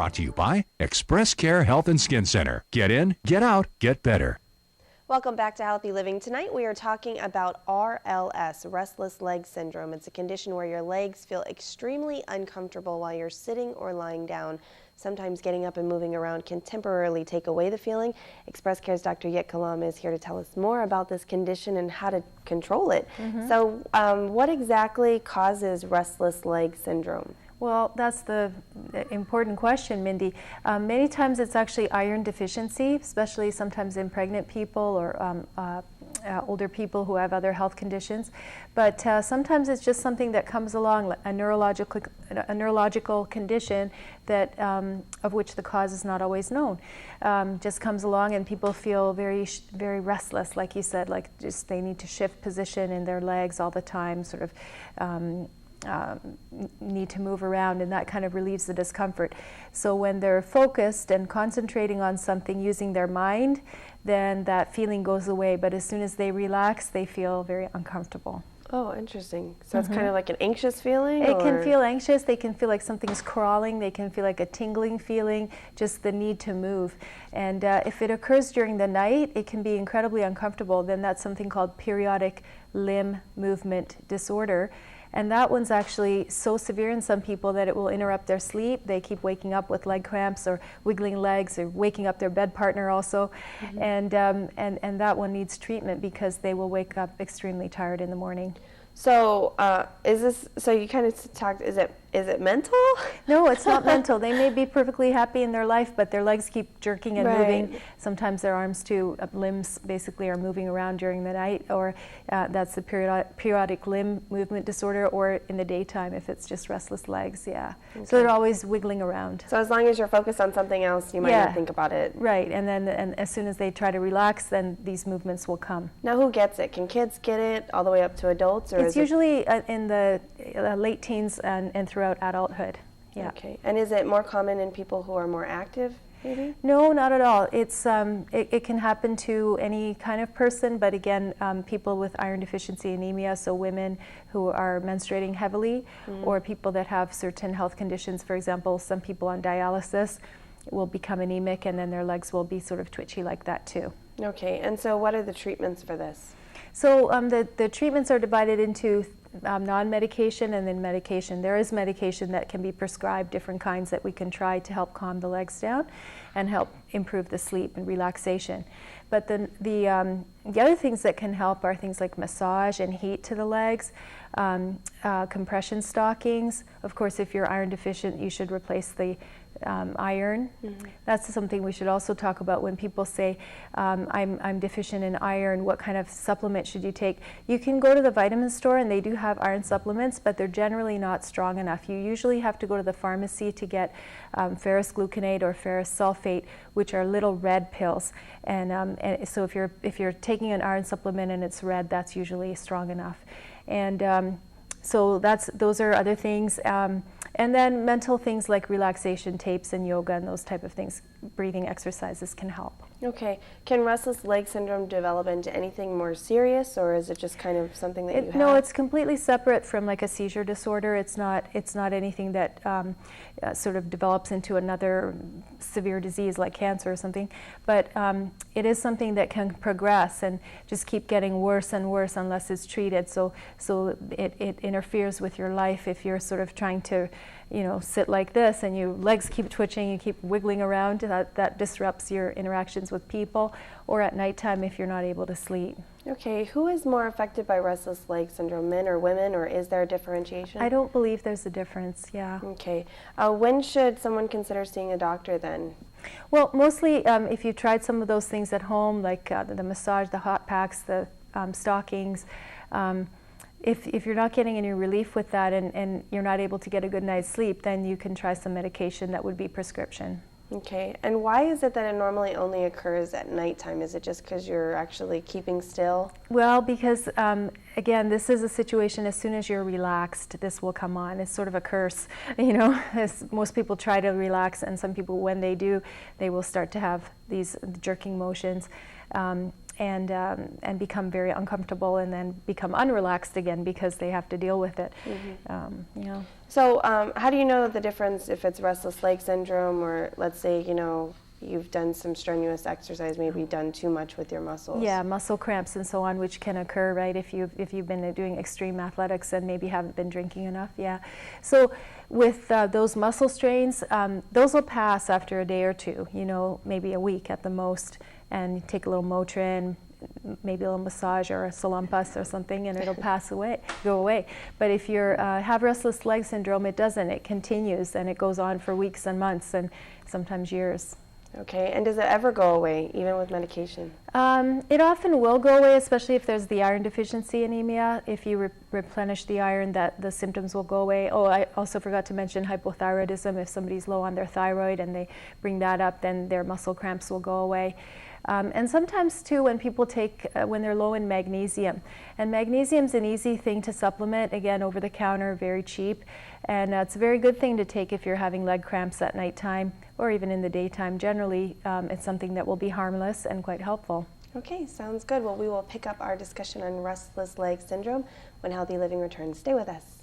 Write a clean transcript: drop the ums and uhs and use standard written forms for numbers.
brought to you by Express Care Health and Skin Center. Get in, get out, get better. Welcome back to Healthy Living. Tonight we are talking about RLS, restless leg syndrome. It's a condition where your legs feel extremely uncomfortable while you're sitting or lying down. Sometimes getting up and moving around can temporarily take away the feeling. Express Care's Dr. Jitka Lom is here to tell us more about this condition and how to control it. So what exactly causes restless leg syndrome? Well, that's the important question, Mindy. Many times it's actually iron deficiency, especially sometimes in pregnant people or older people who have other health conditions. But sometimes it's just something that comes along, a neurological condition that of which the cause is not always known. Just comes along and people feel very restless, like you said, like just they need to shift position in their legs all the time, sort of need to move around, and that kind of relieves the discomfort. So when they're focused and concentrating on something using their mind, then that feeling goes away. But as soon as they relax, they feel very uncomfortable. Oh, interesting. So it's kind of like an anxious feeling? It can feel anxious. They can feel like something's crawling. They can feel like a tingling feeling, just the need to move. And if it occurs during the night, it can be incredibly uncomfortable. Then that's something called periodic limb movement disorder. And that one's actually so severe in some people that it will interrupt their sleep. They keep waking up with leg cramps or wiggling legs or waking up their bed partner also. And that one needs treatment because they will wake up extremely tired in the morning. So so you kind of talked, is it mental? No, it's not mental. They may be perfectly happy in their life, but their legs keep jerking and moving. Sometimes their arms too, limbs basically are moving around during the night, or that's the periodic limb movement disorder, or in the daytime if it's just restless legs, Okay. So they're always wiggling around. So as long as you're focused on something else, you might not think about it. Right, and as soon as they try to relax, then these movements will come. Now who gets it? Can kids get it all the way up to adults? Or it's usually in the late teens and throughout adulthood. Okay. And is it more common in people who are more active, maybe? No, not at all. It's it can happen to any kind of person, but again, people with iron deficiency anemia, so women who are menstruating heavily, or people that have certain health conditions. For example, some people on dialysis will become anemic, and then their legs will be sort of twitchy like that too. Okay. And so what are the treatments for this? So the treatments are divided into non-medication and then medication. There is medication that can be prescribed, different kinds that we can try to help calm the legs down and help improve the sleep and relaxation. But the other things that can help are things like massage and heat to the legs, compression stockings. Of course, if you're iron deficient, you should replace the iron. That's something we should also talk about when people say, I'm deficient in iron, what kind of supplement should you take? You can go to the vitamin store and they do have iron supplements, but they're generally not strong enough. You usually have to go to the pharmacy to get ferrous gluconate or ferrous sulfate, which are little red pills. And so if you're taking an iron supplement and it's red, that's usually strong enough. And so those are other things. And then mental things like relaxation tapes and yoga and those type of things, breathing exercises can help. Okay. Can restless leg syndrome develop into anything more serious, or is it just kind of something that you have? No, it's completely separate from like a seizure disorder. It's not anything that sort of develops into another severe disease like cancer or something. But it is something that can progress and just keep getting worse and worse unless it's treated. So it interferes with your life if you're sort of trying to, sit like this and your legs keep twitching, you keep wiggling around. That disrupts your interactions with people, or at nighttime if you're not able to sleep. Okay, who is more affected by restless leg syndrome, men or women, or is there a differentiation? I don't believe there's a difference, Okay. When should someone consider seeing a doctor then? Well, mostly if you tried some of those things at home, like the massage, the hot packs, the stockings, if you're not getting any relief with that and you're not able to get a good night's sleep, then you can try some medication that would be prescription. Okay, and why is it that it normally only occurs at nighttime? Is it just because you're actually keeping still? Well, because again, this is a situation, as soon as you're relaxed, this will come on. It's sort of a curse, as most people try to relax, and some people, when they do, they will start to have these jerking motions. and become very uncomfortable and then become unrelaxed again because they have to deal with it. You know. So how do you know the difference if it's restless leg syndrome, or let's say, you know, you've done some strenuous exercise, maybe done too much with your muscles? Yeah, muscle cramps and so on, which can occur, right, if you've been doing extreme athletics and maybe haven't been drinking enough. Yeah. So with those muscle strains, those will pass after a day or two, you know, maybe a week at the most, and take a little Motrin, maybe a little massage or a Salumpas or something, and it'll go away. But if you have restless leg syndrome, it doesn't. It continues, and it goes on for weeks and months and sometimes years. Okay, and does it ever go away, even with medication? It often will go away, especially if there's the iron deficiency anemia. If you replenish the iron, that the symptoms will go away. Oh, I also forgot to mention hypothyroidism. If somebody's low on their thyroid and they bring that up, then their muscle cramps will go away. And sometimes too, when people when they're low in magnesium, and magnesium's an easy thing to supplement, again, over the counter, very cheap, and it's a very good thing to take if you're having leg cramps at nighttime or even in the daytime. Generally, it's something that will be harmless and quite helpful. Okay, sounds good. Well, we will pick up our discussion on restless leg syndrome when Healthy Living returns. Stay with us.